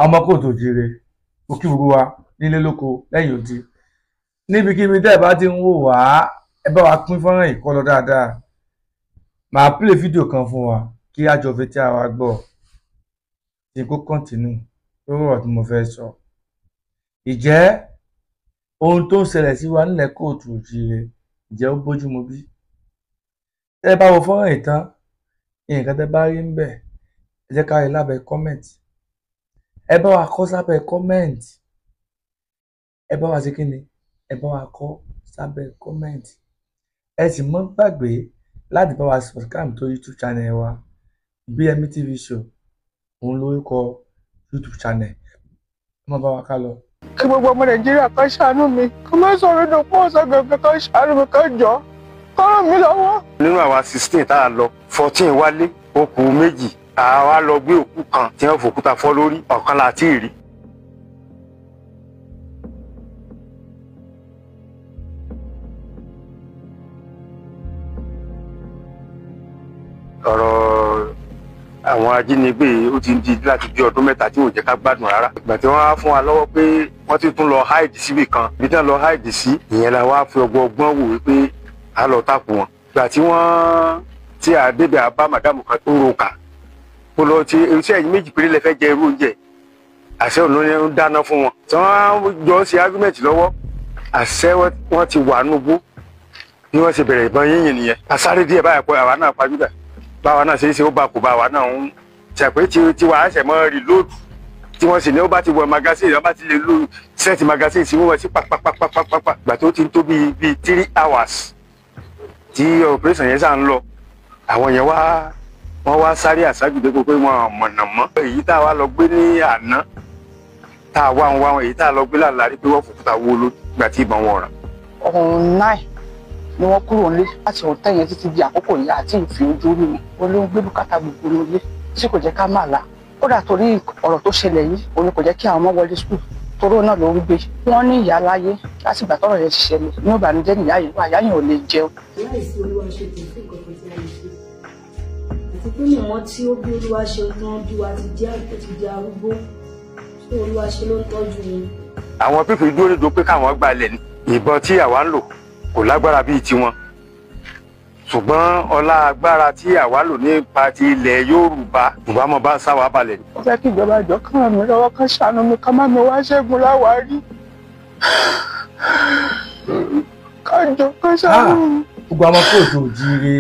ọmọ kóòtù òjíire mo kí gbogbo wa nílé lóko lẹ́yìn odi níbikíbi tẹ́ ẹ bá ti ń wò wá ẹ bá wa pín fọ́nrán yìí kó lọ dáadáa. màá play fídíò kan fún wa kí a jọ fetí ara wa gbọ́ kí n kó kọ́ntínú lórí ọ̀rọ̀ tí mo fẹ́ sọ. ìjẹ́ ohun tó ń ṣẹlẹ̀ sí wa nílẹ̀ kóòtù òjíire ìjẹ́ ó bójúmu bí? tẹ́ ẹ bá wo fọ́nrán yìí tán nǹkan tẹ́ bá rí ń bẹ̀ ẹ jẹ́ ká rí lábẹ́ kọ́mẹ̀ntì. ẹ bá wa kọ sábẹ́ kọ́mẹ̀ntì. ẹ bá wa ṣe kí ni? ẹ bá wa kọ sábẹ́ kọ́mẹ̀ntì. ẹ sì mọ́ gbàgbé láti bá wa subscribe tó YouTube channel wa BME TV show òun lórúkọ YouTube channel. ẹ má bá wa ká lọ. kí gbogbo ọmọ Nàìjíríà kan ṣàánú mi kí wọ́n sọ̀rọ̀ dùn fún ọ̀sán gẹ̀gẹ̀ kan ṣàánú mi kan jọ kọ́ ràn mí lọ́wọ́. nínú àwa 16 tá a lọ 14 wálé ó kù méjì àwa lọ gbé òkú kan tí wọ́n fòkúta fọ́ lórí ọ̀kan láti rí. ọ̀rọ̀ àwọn ajínigbé ó ti ń di láti bí ọdún mẹ́ta tí ò jẹ́ ká gbádùn rárá. ìgbà tí wọ́n á fún wa lọ́wọ́ pé wọ́n ti tún lọ háìdì síbì kan ibi tí wọ́n lọ háìdì sí ìyẹn la wá fi ọgbọ́n wò wípé a lọ tàpù wọn. ìgbà tí a débẹ̀ a bá màdàmù kan tó roka kó lọ ti iṣẹ́ yìí méjì péré lè fẹ́ jẹ irú oúnjẹ àṣẹ òun ń dáná fún wọn. tí wọ́n jọ ń ṣe argument lọ́wọ́ àṣẹ wọ́n ti wà nùgbó bí wọ́n ṣe bẹ̀rẹ̀ ìbọn yíyìn nìyẹn. àsáré díẹ̀ báyà pé àwa náà pàjùdà báwa náà ṣe é ṣe ó bá kó báwa náà ń ṣàpé tí wàá ṣẹ̀ mọ́ reload tí wọ́n sì ní ó bá ti wọ magazine wọ́n bá ti lè lo set magazine sí wọ́n sí pàpàpàpàpàpà gbà tó ti ń tó bíi 3 hours tí operation yẹn sá ń lọ. àwọn yẹn wọ́n wá sáré àṣájúdé pé wọ́n mọ̀nà mọ́. èyí tá a wá lọ gbé ní àná tá a wá wọn èyí tá a lọ gbé láàlárí pé wọ́n fòkúta wó ló gbà tí ìbọn wọn rà. ọ̀hún 9 ni wọ́n kúrò nílé láti ọ̀tẹ̀ yẹn títí di àkókò yìí àti ìfi ojú rí mi wọn ló ń gbé bùkátà gbogbo nílé tí kò jẹ́ ká máa là. kódà torí ọ̀rọ̀ tó ṣẹlẹ̀ yìí òun kò jẹ́ kí àwọn ọmọ wọlé skul toró náà ló ń gbé. wọ́n ní ìyá láyé láti ìgbà tọ́rọ̀ yẹn ti ṣẹlẹ̀ ní ìbànújẹ́ nìyá yìí wà yáyìn ò lè jẹun. láìsí olúwa ṣe kò sí nǹkan kan tí a lè ṣe àti pé mọ̀mọ́ tí ó bí olúwa ṣe tán bí wa ti di arúgbó tí olúwa ṣe ló ń tọ́jú wọn. àwọn pípì dúró nídòó pé káwọn gbalẹ̀ ní ìbọn tí àwa ń lò kò lágbára bíi tiwọn ṣùgbọ́n ọlá agbára tí àwa lò nípa ti ilẹ̀ Yorùbá mọ̀ bá sáwà balẹ̀ ni. ó fẹ́ kí ìjọba ìjọ kàn ràn mí lọ́wọ́ kan ṣàánú mi kan má mi wá ṣẹ́gun láwárí kájọ kan ṣàánú mi. gbogbo àwọn kóòtù òjíire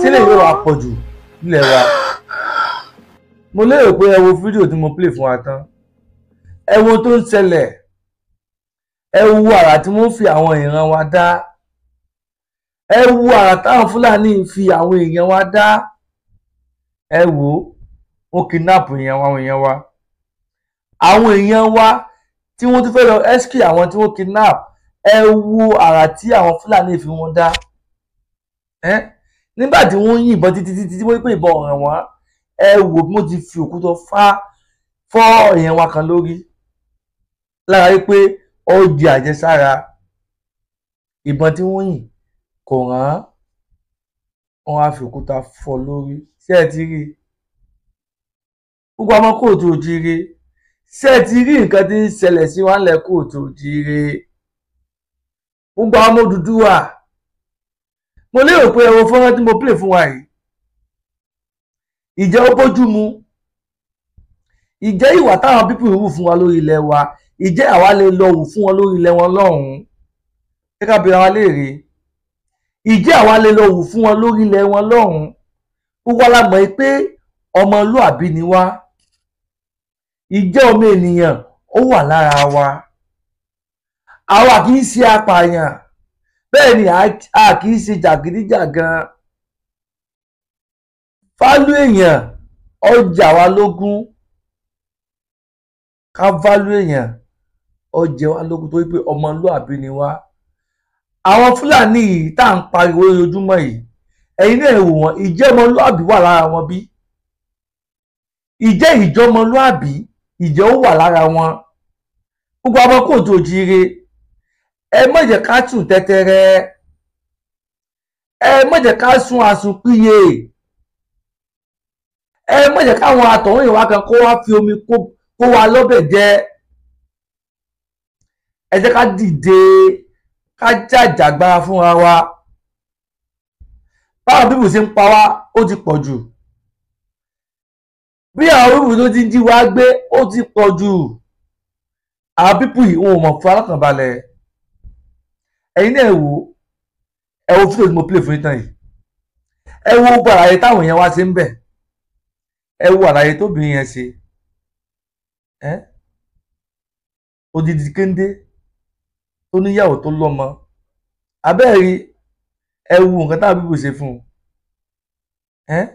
sílẹ̀ yóò wá pọ̀ jù nílẹ̀ wa. mo lérò pé ẹ wo fídíò tí mo play fún wa tán ẹ wo tó ń ṣẹlẹ̀ ẹ wo àrà tí wọ́n fi àwọn ìran wa dá ẹ wo àrà táwọn Fúlàní fi àwọn èèyàn wa dá ẹ wo wọ́n kidnap àwọn èèyàn wa tí wọ́n tún fẹ́ lọ rescue àwọn tí wọ́n kidnap ẹ wo àrà tí àwọn Fúlàní fi wọ́n dá nígbà tí wọ́n yìnbọn títí wọ́n pè ìbọn ọ̀ràn wọn ẹ wo bí wọ́n ti fi òkúta fọ́ èèyàn wa kan lórí lára wípé ó di àjẹsára ìbọn tí wọ́n yìn kò rán wọn á fi òkúta fọ́ lórí. ṣé ẹ ti rí gbogbo ọmọ kóòtù òjíire ṣé ẹ ti rí nǹkan tí ń ṣẹlẹ̀ sí wa ńlẹ̀ kóòtù òjíire gbogbo ọmọ Odùduwà mo lérò pé ẹ wo fọ́nrán tí mo play fún wa yìí ìjẹ́ ó bójú mu ìjẹ́ ìwà táwọn pípì ń wù fún wa lórí ilẹ̀ wa ìjẹ́ àwa lè lọ wù fún wọn lórí ilẹ̀ wọn lọ́hùn-ún ká bi ara léèrè ìjẹ́ àwa lè lọ wù fún wọn lórí ilẹ̀ wọn lọ́hùn-ún gbogbo la mọ̀ pé ọmọlúàbí ni wá ìjẹ́ ọmọ ènìyàn ó wà lára wa àwa kì í ṣe apààyàn bẹ́ẹ̀ ni a kì í ṣe jàgídíjàgan fálú èèyàn ọjà wa lógún ká válú èèyàn ọjẹ wa lógún tó wípé ọmọlúàbí ni wá. àwọn Fúlàní yìí tá à ń pariwo lójoojúmọ́ yìí ẹ̀yin náà wò wọ́n ìjẹ́ ọmọlúàbí wà lára wọn bí ìjẹ́ ìjọmọlúàbí ìjẹ́ ó wà lára wọn. gbogbo ọmọ kóòtù òjíire ẹ má jẹ́ ká sùn tẹ́tẹ́rẹ́ ẹ má jẹ́ ká sùn àsùnpìyè ẹ má jẹ́ káwọn àtọ̀hún ìwà kan kó wá fi omi kó wa lọ́bẹ̀ jẹ. Ẹ jẹ́ ká dìde ká jàjàgbara fúnra wa. Báwọn bíbù ṣe ń pa wá ó ti pọ̀ jù. Bí àwọn bíbù tó ti ń jí wa gbé ó ti pọ̀ jù. Àwọn bíbù yìí wọn ò mọ̀ fún alákànbalẹ̀. Ẹ̀yin náà ẹ wo fídíò tí mo play fún yín tán yìí. Ẹ wo gbogbo àlàyé táwọn èèyàn wá ṣe ń bẹ̀. Ẹ wo àlàyé tóbìnrin yẹn ṣe. Odidi kéńdé tó níyàwó tó lọ́mọ. Abẹ́ẹ̀rí ẹ wo nǹkan táwọn bíbù ṣe fún un.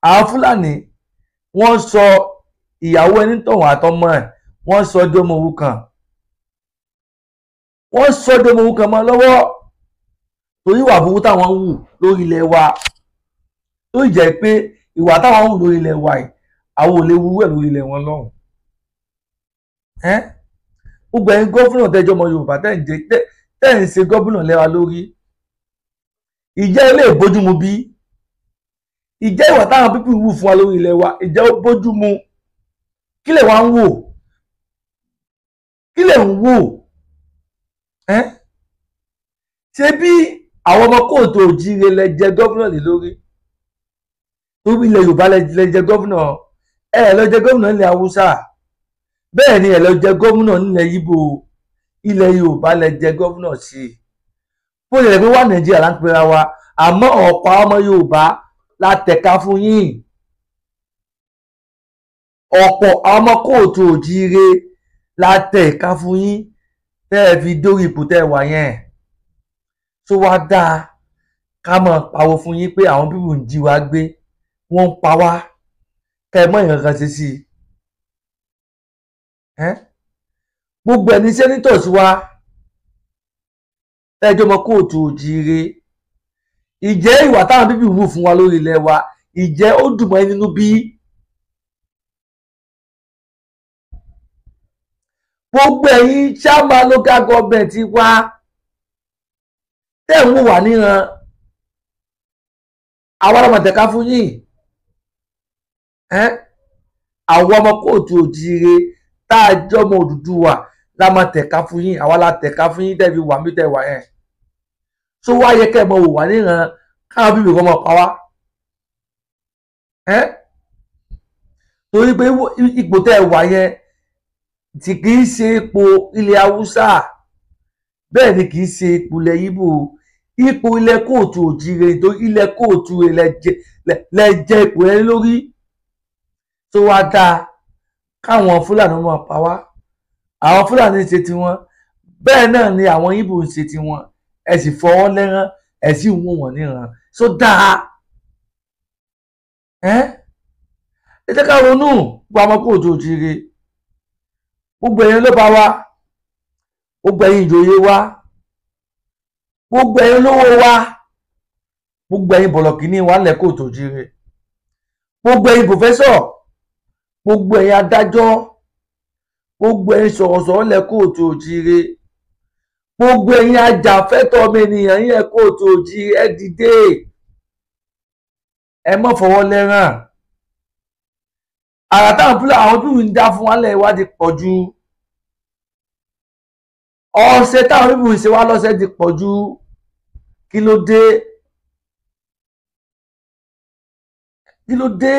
Àwọn Fúlàní wọ́n sọ ìyàwó ẹni tọ̀hún àtọmọ ẹ̀ wọ́n sọ ọjọ́mọ òrukàn. Wọ́n sọ ọjọ́mọ òrukàn mọ́ lọ́wọ́ torí ìwà burúkú táwọn ń wù lórí ilẹ̀ wa. Tó jẹ́ pé ìwà táwọn ń wù lórí ilẹ̀ wa yìí àwọn ò lè wúrú ẹ̀ lórí ilẹ̀ wọn lọ́hùn. Gbogbo ẹ̀yin gómìnà tẹ́jọ́ ọmọ Yorùbá tẹ́ ń ṣe gómìnà lẹ́wà lórí. Ìjẹ́ ilé ìbójúmu bí? Ìjẹ́ ìwà táwọn pípì wù fún wa lórí ilẹ̀ wa ìjẹ́ ó bójúmu? Kí lè wá ń wò? Kí lè ń wò? Ṣé bí àwọn ọmọ kóòtù òjíire lẹ jẹ gómìnà lé lórí? Torí ilẹ̀ Yorùbá lẹ jẹ gómìnà. Ẹ lọ jẹ gómìnà nílẹ̀ Haúsá. Bẹ́ẹ̀ ni ẹ lọ jẹ gómìnà nílẹ̀ Ìgbò. Ilẹ̀ Yorùbá lẹ jẹ gómìnà sí. Bó lè pé wà Nàìjíríà là ń pera wa àmọ́ ọ̀pọ̀ ọmọ Yorùbá la tẹ̀ka fún yín. Ọ̀pọ̀ ọmọ kóòtù òjíire la tẹ̀ka fún yín tẹ́ ẹ fi dórí ipò tẹ́ ẹ wà yẹn. Tó wá dáa ká mọ̀ pawó fún yín pé àwọn bíbù ń jí wa gbé wọ́n ń pa wá kẹ́ ẹ mọ̀ ìran kan ṣe sí i. Gbogbo ẹni sẹ́nítọ̀ sí wa ẹjọ́ ọmọ kóòtù òjíire. Ìjẹ́ ìwà táwọn bíbí wù fún wa lórí ilẹ̀ wa ìjẹ́ ó dùn mọ́ nínú bí? Gbogbo ẹ̀yin chairman local government wa tẹ́ ń wò wá níran àwọn ọmọ tẹ̀ka fún yín. Àwọn ọmọ kóòtù òjíire tá a jọmọ Odùduwà la máa tẹ̀ka fún yín. Àwa la tẹ̀ka fún yín tẹ́ fi wà mí tẹ́ wà yẹn. Tó wá yẹ kẹ́ ẹ mọ wò wá níran káwọn bíbí kan mọ pa wá. Torí pé ipò tẹ́ ẹ wà yẹn tí kì í ṣe ipò ilẹ̀ Haúsá bẹ́ẹ̀ ni kì í ṣe ipò ilẹ̀ Ìgbò. Ipò ilẹ̀ kóòtù òjíire tó ilẹ̀ kóòtù lẹ jẹ ipò yẹn lórí. Tó wá dáa káwọn Fúlàní mọ pa wá. Àwọn Fúlàní ṣe tiwọn bẹ́ẹ̀ náà ni àwọn Ìgbò ń ṣe tiwọn. Ẹ sì fọwọ́ lẹ́rán ẹ sì ń wò wọ́n níran. Tó dáa. Ẹ jẹ́ ká ronú gba ọmọ kóòtù òjíire. Gbogbo ẹ̀yin ló bá wa. Gbogbo ẹ̀yin ìjòyè wa. Gbogbo ẹ̀yin olówó wa. Gbogbo ẹ̀yin bọ̀lọ̀kìnní wa lẹ̀ kóòtù òjíire. Gbogbo ẹ̀yin pòfẹ́sọ̀. Gbogbo ẹ̀yin adájọ́. Gbogbo ẹ̀yin sọ̀rọ̀sọ̀rọ̀ lẹ̀ kóòtù òjíire. Gbogbo ẹ̀yin ajàfẹ́tọ̀ọ́ ọmọ ènìyàn yín ẹ kóòtù òjíire ẹ dìde. Ẹ má fọwọ́ lẹ́rán. Àrà táwọn Fúlàní àwọn bíbù ń dá fún wa lẹ̀ ìwádìí pọ̀ jù. Ọ̀sẹ̀ táwọn bíbù ń ṣe wá lọ́sẹ̀ ti pọ̀ jù. Kí ló dé? Kí ló dé?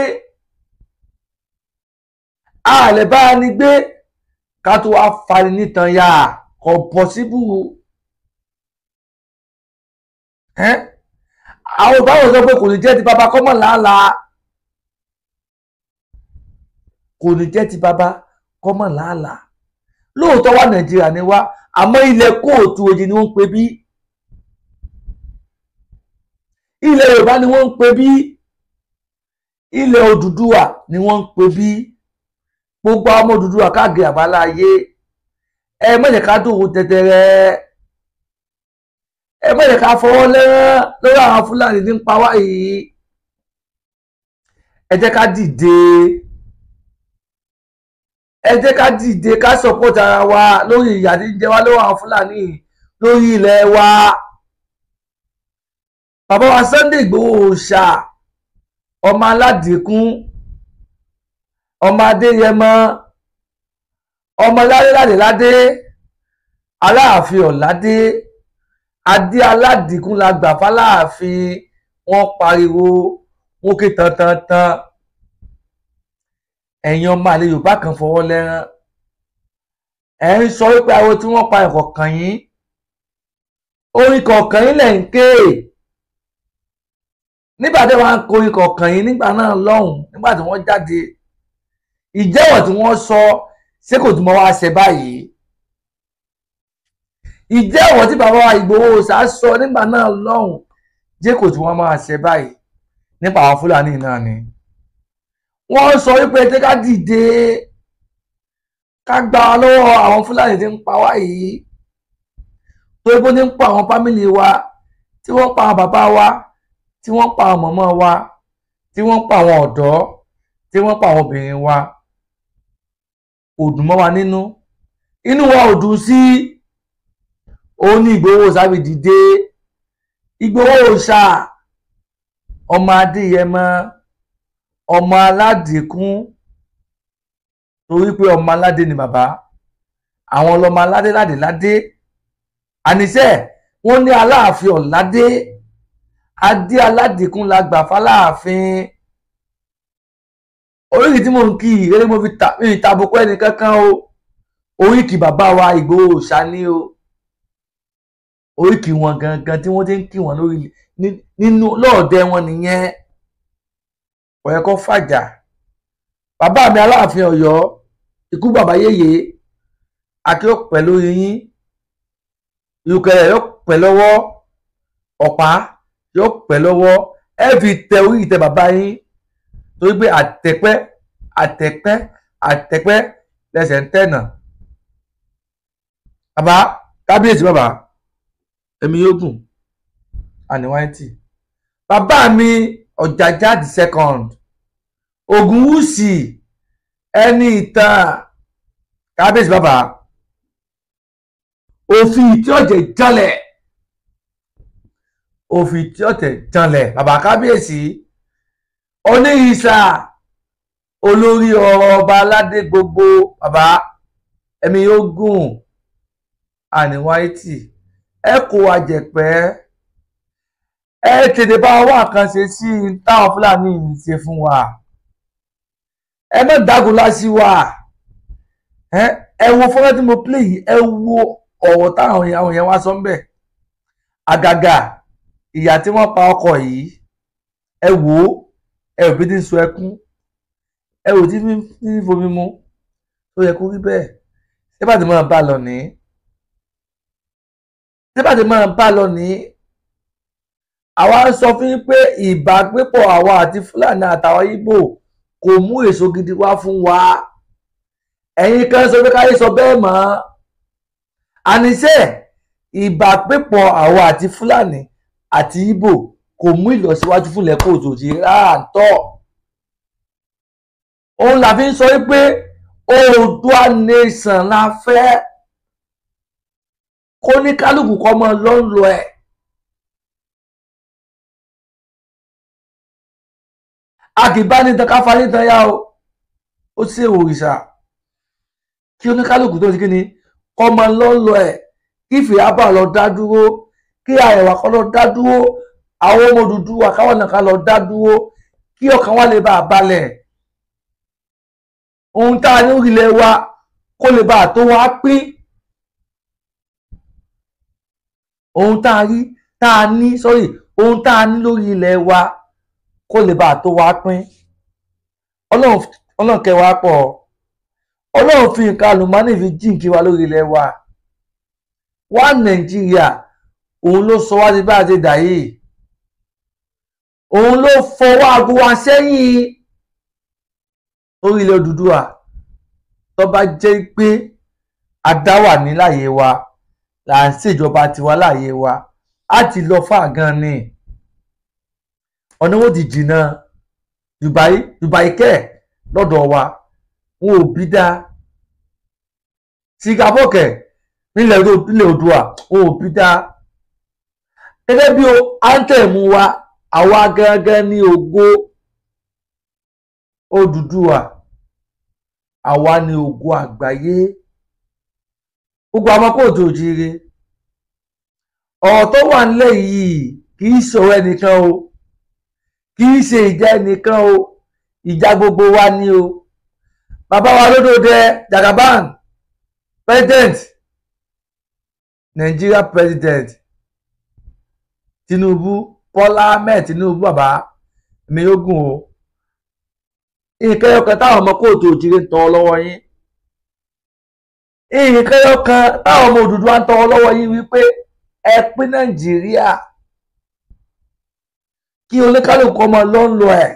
Àlẹ́ bá a ní gbé ká tó wá fani nítan ya kò pọ̀síbù. Àwọn ìbáwọ̀ sọ pé kò ní jẹ́ ti bàbá kọ́mọ̀ làálàá. Kò ní jẹ́ ti bàbá kọ́mọ̀ làálàá. Lóòótọ́ wà Nàìjíríà ni wá àmọ́ ilẹ̀ kóòtù òjì ni wọ́n ń pè bí. Ilẹ̀ Yorùbá ni wọ́n ń pè bí. Ilẹ̀ Odùduwà ni wọ́n ń pè bí. Gbogbo ọmọ Odùduwà káàkiri àbáláyé ẹ má jẹ́ ká dòwò tẹ̀tẹ̀rẹ̀. Ẹ má jẹ́ ká fọwọ́ lẹ́rán lórí àwọn Fúlàní ní ń pa wá yìí. Ẹ jẹ́ ká dìde. Ẹ jẹ́ ká dìde ká support ara wa lórí ìyà tí ń jẹ wá lọ́wọ́ àwọn Fúlàní lórí ilẹ̀ wa. Bàbá wa Sunday Igboho Òòṣà ọmọ aládìkún, ọmọ adéyẹmọ, ọmọ ládéládéládé, aláàfin ọ̀ládé, adé aládìkún la gbà fáláàfin. Wọ́n pariwo wọ́n ké tantantan. Ẹ̀yin ọmọ àlè Yorùbá kan fọwọ́ lẹ́rán. Ẹ̀ ń sọ wípé àwọn tí wọ́n pa ẹ̀kọ̀ọ̀kan yín, orin kọ̀ọ̀kan yín lẹ̀ ń ké. Nígbà tí wọ́n ń kọ orin kọ̀ọ̀kan yín nígbà náà lọ́hùn, nígbà tí wọ́n jáde, ìjẹ́wọ̀ tí wọ́n sọ ṣé kò tún mọ́ wá ṣe báyìí? Ìjẹ́wọ̀ tí bàbá wa Ìgbòho Òòṣà sọ nígbà náà lọ́hùn jẹ́ kò tún wọ́n máa ṣe báyìí nípa àwọn Fúlàní náà ni. Wọ́n sọ wípé tí ká dìde ká gba lọ́wọ́ àwọn Fúlàní tí ń pa wá yìí, tó ibó ní ń pa àwọn fámìlì wa, tí wọ́n pa àwọn bàbá wa, tí wọ́n pa àwọn mọ̀mọ́ wa, tí wọ́n pa àwọn ọ̀dọ́, tí wọ́n pa àwọn obìnrin wa. Kò dùn mọ́ wa nínú, inú wa ò dùn sí. Òun ní Ìgbòho Òòṣà fi dìde. Ìgbòho Òòṣà ọmọ adéyẹmọ, ọmọ aládìkún, torí pé ọmọ aládé ni bàbá, àwọn ọlọmọ aládé ládéládé. Àníṣe wọ́n ní aláàfin ọ̀ládé, adé aládìkún la gbà fáláàfin. Oríkì tí mò ń kí eré mo fi tàbùkù ẹnì kankan o. Oríkì bàbá wa Ìgbòho Òòṣà ni o. Oríkì wọn gangan tí wọ́n ti ń kí wọn lórí nínú lọ́ọ̀dẹ wọn nìyẹn. Kò yẹ kó fàjà. Bàbá mi Aláàfin Ọ̀yọ́, ikú bàbá yèyé, àkí ó pẹ́ lórí yín, ìrùkẹ̀rẹ̀ yóò pẹ́ lọ́wọ́, ọ̀pá yóò pẹ́ lọ́wọ́, ẹ fi tẹ orí ìtẹ́ bàbá yín, torí pé àtẹ̀pẹ́ àtẹ̀pẹ́ àtẹ̀pẹ́ lẹ́sẹ̀ ń tẹ̀nà. Bàbá kábíyèsí bàbá, ẹ̀mí yóò gùn àníwáìtì. Bàbá mi Ọ̀jájá the second, Ògúnwùsì, ẹni ìtàn. Kábíyèsí bàbá, òfin tí ọ̀jẹ̀ janlẹ̀, òfin tí ọ̀tẹ̀ janlẹ̀. Bàbá kábíyèsí, Oníyìísà, olórí ọ̀rọ̀ ọba aládé gbogbo. Bàbá ẹ̀mí yóò gùn àníwáìtì. Ẹ kó wa jẹ̀pẹ́, ẹ tètè bá wà kan ṣe sí táwọn Fúlàní ń ṣe fún wa. Ẹ má dágun lásì wa. Ẹ wo fọ́nrán tí mo play yìí, ẹ wo ọ̀rọ̀ táwọn èèyàn wá sọ ń bẹ̀. Àgàgà ìyá tí wọ́n pa ọkọ yìí, ẹ wò ó, ẹ ò bí tí ń sọ ẹkún, ẹ ò tí ń fomi mu. Tó yẹ kó rí bẹ́ẹ̀. Ṣé bá ti máa bá lọ ní? Ṣé bá ti máa bá lọ ní? Àwa ń sọ fún yín pé ìbágbépọ̀ àwa àti Fúlàní àtàwọn Ìgbò kò mú èso gidi wá fún wa. Ẹ̀yin kan sọ pé káyé sọ bẹ́ẹ̀ mọ́. Àníṣe ìbágbépọ̀ àwa àti Fúlàní àti Ìgbò kò mú ìlọsíwájú fúnlẹ̀ kóòtù tí ráàntọ́. Òun la fi ń sọ wípé Oòduà nation la fẹ́. Kó ní kálukú kọ́ mọ́ lọ́nlọ́ ẹ̀. A kì í bá ní tán ká fa ní tán yá o. Ó ṣe òrìṣà. Kí oníkálukú tó ti kí ni kọ́ mọ́ lọ́nlọ́ ẹ̀. Kí Ìfìyàbá lọ dá dúró. Kí Àrẹwà kọ́ lọ dá dúró. Àwọn ọmọ Odùduwà káwọn náà ká lọ dá dúró. Kí ọkàn wa lè bá a balẹ̀. Ohun tá a ní orílẹ̀ wa kó lè bá a tó wá pín. Ohun tá a rí tá a ní ohun tá a ní lórí ilẹ̀ wa kó lè bá a tó wá pín. Ọlọ́run kẹ́ wa pọ̀. Ọlọ́run fi nǹkan àlùmọ́ọ́nì fi jíǹkí wa lórí ilẹ̀ wa. Wá Nàìjíríà, òun ló sọ wá sí bá a ṣe dà yìí. Òun ló fọwọ́ aago wa sẹ́yìn orílẹ̀ Odùduwà. Tó bá jẹ́ pé a dá wà ní láyé wa, là ń ṣèjọba tiwa láyé wa, á ti lọ fà gan ni. Ọ̀nà wo ti jìnnà Dubai kẹ́ lọ́dọ̀ wa, wọn ò bí dá. Singapore kẹ́ nílẹ̀ Oòduà, wọn ò bí dá. Gẹ́gẹ́ bí anthem wa, àwa gangan ní ògo Odùduwà àwa ni ògo àgbáyé. Gbogbo àwọn kóòtù òjíire ọ̀rọ̀ tó wà nílẹ̀ yìí kì í ṣọ̀rọ̀ ẹnìkan o, kì í ṣe ìjà ẹnìkan o, ìjà gbogbo wa ni o. Bàbá wa Olódòdẹ Jagaban president Nigeria president Tinubu Bọ́lá Ahmed Tinubu bàbá mi ogun o. Nǹkan ẹyọkan táwọn ọmọ kóòtù òjíire ń tọrọ lọ́wọ́ yín, nǹkan ẹyọkan táwọn ọmọ Odùduwà ń tọrọ lọ́wọ́ yín wípé ẹ pín Nàìjíríà kí oníkálùkù ọmọ lọ́nlọ ẹ̀.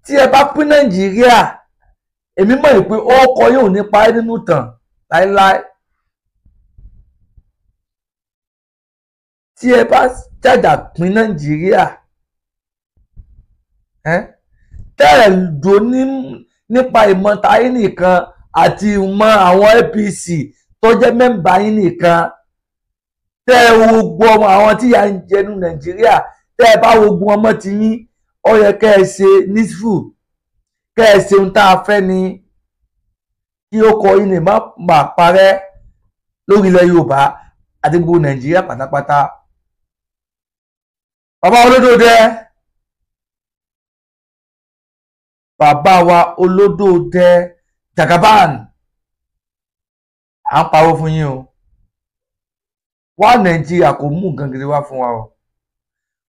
Tí ẹ bá pín Nàìjíríà, èmi mọ̀ pé ọkọ̀ yóò ní parí nínú ìtàn láíláí. Tí ẹ bá jàjà pín Nàìjíríà, tẹ́ ẹ̀ dùn nípa ìmọ̀ tayé nìkan àti ìmọ̀ àwọn APC tó jẹ́ mẹ́mbà yín nìkan, tẹ́ ẹ wo gbogbo ọmọ àwọn tí yà ń jẹnu Nàìjíríà, tẹ́ ẹ bá wo gbogbo ọmọ ti yín, ó yẹ kẹ́ ẹ ṣe nísfù, kẹ́ ẹ ṣe ohun tá a fẹ́ ni kí ó kọ yín lè má bà parẹ́ lórí ilẹ̀ Yorùbá àti gbogbo Nàìjíríà pátápátá. Bàbá Olódòdẹ, bàbá wa Olódòdẹ Jagaban, à ń pawó fún yín o. Wá Nàìjíríà kò mú nǹkan gidi wá fún wa o.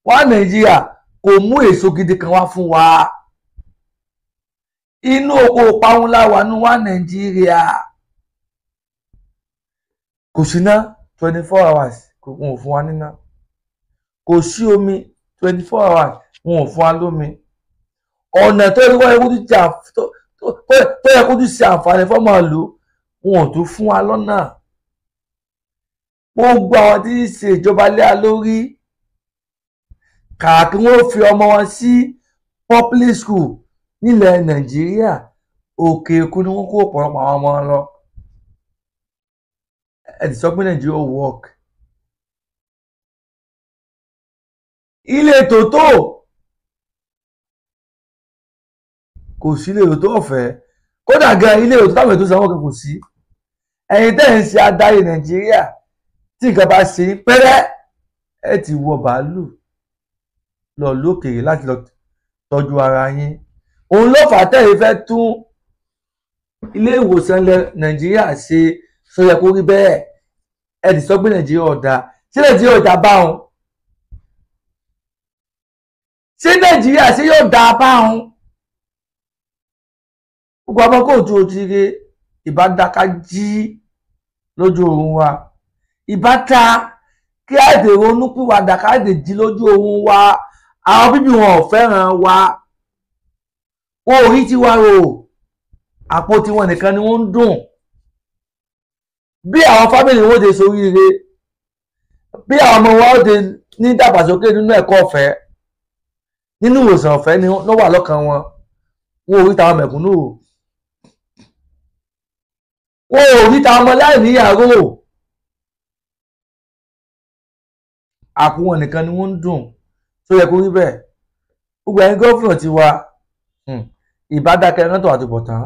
Wá Nàìjíríà kò mú èso gidi kan wá fún wa. Inú oko parun láwa nú wá Nàìjíríà. Kò síná 24 hours wọn ò fún wa níná. Kò sí omi 24 hours wọn ò fún wa lómi. Ọ̀nà tó yẹ kó tún ṣe àǹfààní fọ́mọ ìlú wọn ò tún fún wa lọ́nà. Gbogbo àwọn tí ń ṣe ìjọba lé a lórí, kàkí wọ́n fi ọmọ wọn sí public school nílẹ̀ Nàìjíríà, òkè òkun ni wọ́n kó ọ̀pọ̀lọpọ̀ àwọn ọmọ wọn lọ. Ẹ ti sọ pé Nàìjíríà ò work. Ilé tòótọ́ kò sí ilé ètò ọ̀fẹ́, kódà gan ilé ètò táwọn ètò sanwó kan kò sí. Ẹ̀yin tẹ́ ń ṣe adarí Nàìjíríà, tí nǹkan bá ṣe pẹ́rẹ́ ẹ ti wọ bàálù lọ lókèèrè láti lọ tọ́jú ara yín. Òun ló fà á tẹ́yìn fẹ́ tún ilé ìwòsàn ilẹ̀ Nàìjíríà ṣe, sọ yẹ kó rí bẹ́ẹ̀. Ẹ ti sọ pé Nàìjíríà ọ̀dà, ṣé Nàìjíríà ọ̀dà báwọn? Ṣé Nàìjíríà ṣé yóò dá báwọn? Gbogbo ọmọ kóòtù òjíire ìbá dáká jí lójú oorun wa, ìbá ta kí àìdè ronú pìwàdà káàdè jí lójú oorun wa. Àwọn bíbí wọn ò fẹ́ràn wa, wọn ò rí tiwa rò, àpò tiwọn nìkan ni wọ́n ń dùn. Bí àwọn fámìlì wọn ó de soríire, bí àwọn ọmọ wọn ó de ní dàgbàsókè nínú ẹ̀kọ́ ọ̀fẹ́, nínú ìwòsàn ọ̀fẹ́ ni ló wà lọ́kàn wọn. Wọn ò rí tàwọn mẹ̀kúnnù rò, wọn ò rí tàwọn ọmọ láì níyàwó rò. Àpò wọn nìkan ni wọ́n ń dùn, tó yẹ kó rí bẹ́ẹ̀. Gbogbo ẹ̀yin gọ́fìnà ti wa ìbá dákẹ́ rántó àtúbọ̀tán.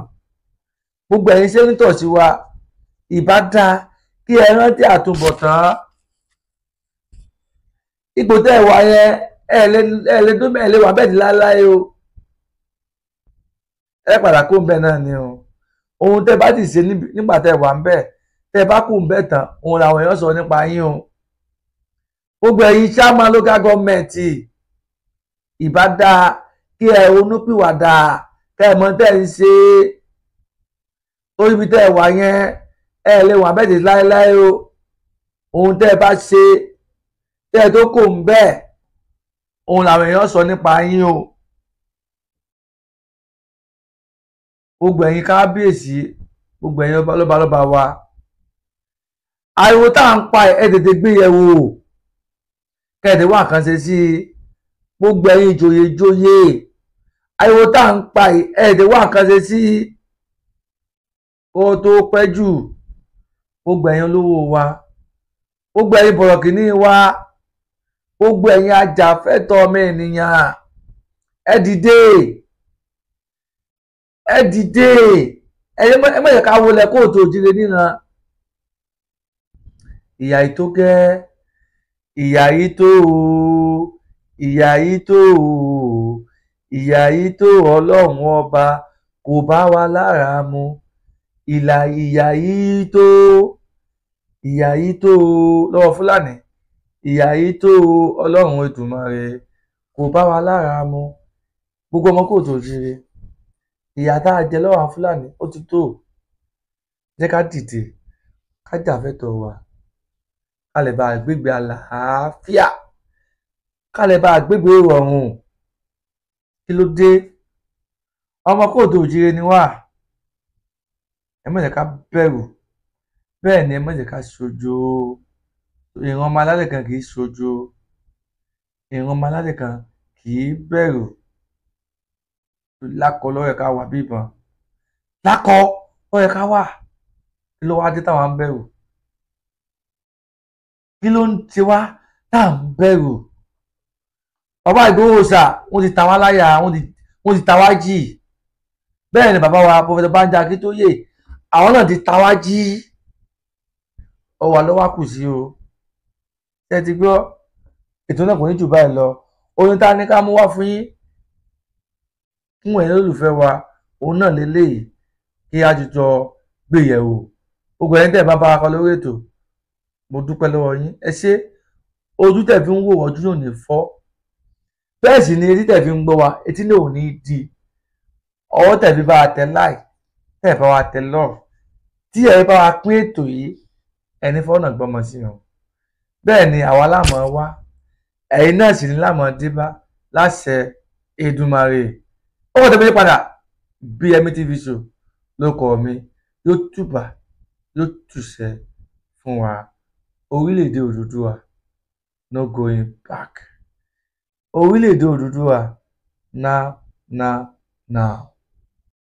Gbogbo ẹ̀yin sẹ́nítọ̀ ti wa ìbá dá kí ẹ rántí àtúbọ̀tán. Ipò tẹ́ ẹ wà yẹn ẹ lè wà bẹ́ẹ̀ ní láéláé o. Ẹ padà kó ń bẹ náà ni o. Ohun tẹ́ bá ti ṣe nígbà tẹ́ wà ń bẹ, tẹ́ bá kó ń bẹ tán, òun làwọn èèyàn sọ nípa yín o. Gbogbo ẹ̀yin chairman local government ìbá dá kí ẹ ronúpìwàdà, kẹ́ ẹ mọ̀ tẹ́ ń ṣe. Torí ibi tẹ́ wà yẹn ẹ lè wà bẹ́ẹ̀ ní láéláé o. Ohun tẹ́ bá ṣe tẹ́ tó kó ń bẹ, òun làwọn èèyàn sọ nípa yín o. Gbogbo ẹ̀yin kábíyèsí, gbogbo ẹ̀yin lọ́balọ́ba wa, ariwo tá à ń pa ẹ tètè gbé yẹ̀ wò, kẹ́ẹ̀dẹ̀ wà kan ṣe sí i. Gbogbo ẹ̀yin ìjòyè ariwo tá à ń pa ẹ tètè wà kan ṣe sí i. Ó tó pẹ́ jù. Gbogbo ẹ̀yin olówó wa, gbogbo ẹ̀yin bọ̀rọ̀kìnní wa, gbogbo ẹ̀yin ajàfẹ́tọ̀ọ́ ọmọ ènìyàn, ẹ dìde ẹ dìde ẹ má jẹ́ ká wọlé Kóòtù Òjíire níran. ìyà yìí tó gẹ́, ìyà yìí tó o, ìyà yìí tó o, ìyà yìí tó Ọlọ́run ọba kò bá wa lára mu. ìyà yìí tó, ìyà yìí tó o lọ́wọ́ Fúlàní, ìyà yìí tó o Ọlọ́run Èdùmàrè kò bá wa lára mu. gbogbo ọmọ Kóòtù Òjíire, ìyà tá a jẹ lọ́wọ́ àwọn Fúlàní ó ti tó. jẹ́ ká dìde ká jà fẹ́tọ̀ọ́ wa, ká lè bá gbégbé àlàáfíà, ká lè bá gbégbé ìrọ̀rùn. kí ló dé? ọmọ Kóòtù Òjíire ni wá. ẹ má jẹ́ ká bẹ̀rù, bẹ́ẹ̀ ni ẹ má jẹ́ ká ṣojo. ìran ọmọ alálẹ̀ kan kì í ṣojo, ìran ọmọ alálẹ̀ kan kì í bẹ̀rù. lákọ ló yẹ ká wà bí ìbọn, lákọ ló yẹ ká wà. kí ló wá dé táwa ń bẹ̀rù? kí ló ń ti wá tá à ń bẹ̀rù? bàbá Ìgbòho Òòṣà wọ́n ti ta wá láyà, wọ́n ti ta wá jì. bẹ́ẹ̀ ni bàbá wa Pọfẹsọ Banji Akíntóyè àwọn náà ti ta wá jí. ọwọ́ ló wá kù sí o. ṣé ti gbọ́? ètò náà kò ní jù báyìí lọ. orin tá a ní ká mú wá fún yín fún ẹ̀yin olólùfẹ́ wa òun náà lélẹ́yìí, kí a jùjọ gbé yẹ̀wò. gbogbo ẹ̀yin tẹ́ bá bá wa kọ lórí ètò, mo dúpẹ́ lọ́wọ́ yín. ẹ ṣé. ojú tẹ́ fi ń wò ojú náà ní fọ́, bẹ́ẹ̀ sì ni etí tẹ́ fi ń gbọ́ wa etí náà ò ní di. ọwọ́ tẹ́ fi bá wa tẹ like, tẹ́ bá wa tẹ love, tí ẹ bá wa pín ètò yìí, ẹni fọ́nà gbọ́mọ sí wọn. bẹ́ẹ̀ ni àwa lámọ̀ wá, ẹ̀yin náà sì ní lámọ̀ débá láṣẹ Èdùmàrè. ó wọ́n tẹ́lẹ̀ padà BMI TV show ló kọ́ mi, yóò túbà yóò túṣẹ́ fún wa. orílẹ̀-èdè Odùduwà no going back. orílẹ̀-èdè Odùduwà now now now.